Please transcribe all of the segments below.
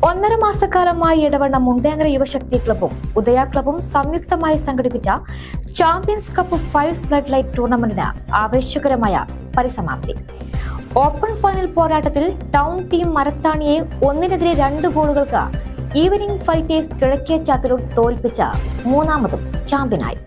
1.5 മാസക്കാലമായി ഇടവണ്ണ മുണ്ടേങ്ങര യുവശക്തി ക്ലബും ഉദയ ക്ലബും സംയുക്തമായി സംഘടിപ്പിച്ച champions cup 5 spread light ടൂർണമെന്റിന് ആവേശകരമായ പരിസമാപ്തി. ഓപ്പൺ ഫൈനൽ പോരാട്ടത്തിൽ ടൗൺ ടീം മരത്താണിയെ 1-2 ഗോളുകൾക്ക് ഈവനിംഗ് ഫൈറ്റേഴ്സ് കിഴക്കേ ചാത്തൂർ തോൽപ്പിച്ച മൂന്നാമതും ചാമ്പ്യനായി.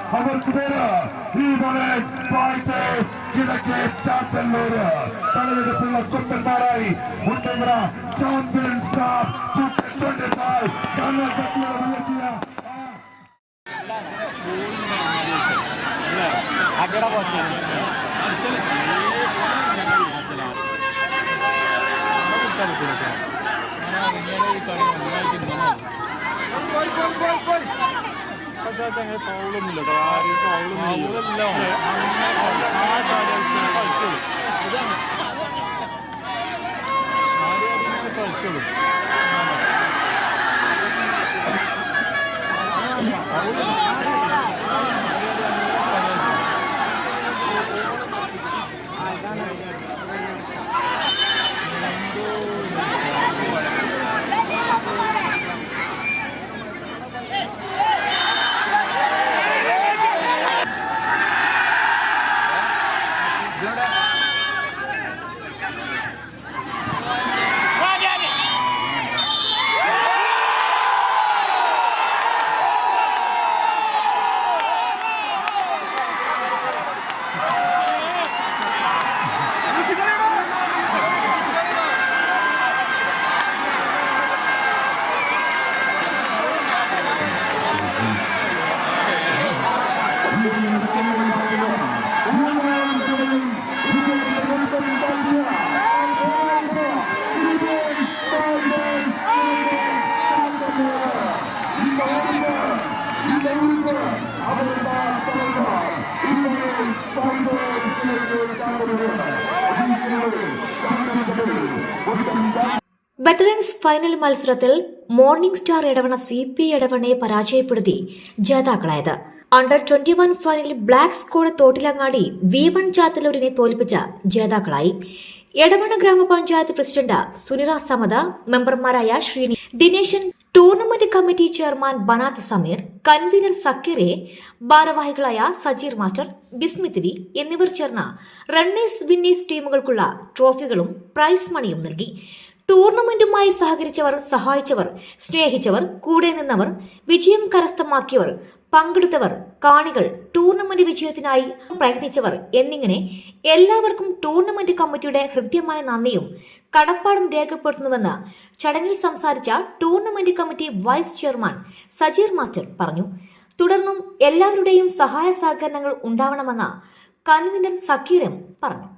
അവർക്ക് പേര് കിഴക്കേ ചാത്തന്നൂര് തലയെടുപ്പുള്ള കുട്ടന്മാരായി Mundengara champions cup 2025 agora você veterans final മത്സരത്തിൽ മോർണിംഗ് സ്റ്റാർ ഇടവണ CP ഇടവണയെ പരാജയപ്പെടുത്തി ജേതാക്കളായത്. അണ്ടർ 21 ഫൈനലിൽ ബ്ലാക്ക് സ്ക്വാഡ് തോട്ടിലങ്ങാടി V1 ചാത്തല്ലൂരിനെ തോൽപ്പിച്ച ജേതാക്കളായി. എടവണ്ണ ഗ്രാമപഞ്ചായത്ത് പ്രസിഡന്റ് സുനിറ സമദ, മെമ്പർമാരായ Sreeni Dineshan, tournament committee chairman Banath Sameer, convener സക്കീറെ, ഭാരവാഹികളായ സജീർ മാസ്റ്റർ, ബിസ്മിത് വി എന്നിവർ ചേർന്ന റണ്ണേഴ്സ് വിന്നേഴ്സ് ടീമുകൾക്കുള്ള ട്രോഫികളും പ്രൈസ് മണിയും നൽകി. ടൂർണമെന്റുമായി സഹകരിച്ചവർ, സഹായിച്ചവർ, സ്നേഹിച്ചവർ, കൂടെ നിന്നവർ, വിജയം കരസ്ഥമാക്കിയവർ, പങ്കെടുത്തവർ, കാണികൾ, ടൂർണമെന്റ് വിജയത്തിനായി പ്രയത്നിച്ചവർ എന്നിങ്ങനെ എല്ലാവർക്കും ടൂർണമെന്റ് കമ്മിറ്റിയുടെ ഹൃദ്യമായ നന്ദിയും കടപ്പാടും രേഖപ്പെടുത്തുന്നുവെന്ന് ചടങ്ങിൽ സംസാരിച്ച tournament committee vice chairman Sajeer master പറഞ്ഞു. തുടർന്നും എല്ലാവരുടെയും സഹായ സഹകരണങ്ങൾ ഉണ്ടാവണമെന്ന് കൺവീനർ സക്കീറും പറഞ്ഞു.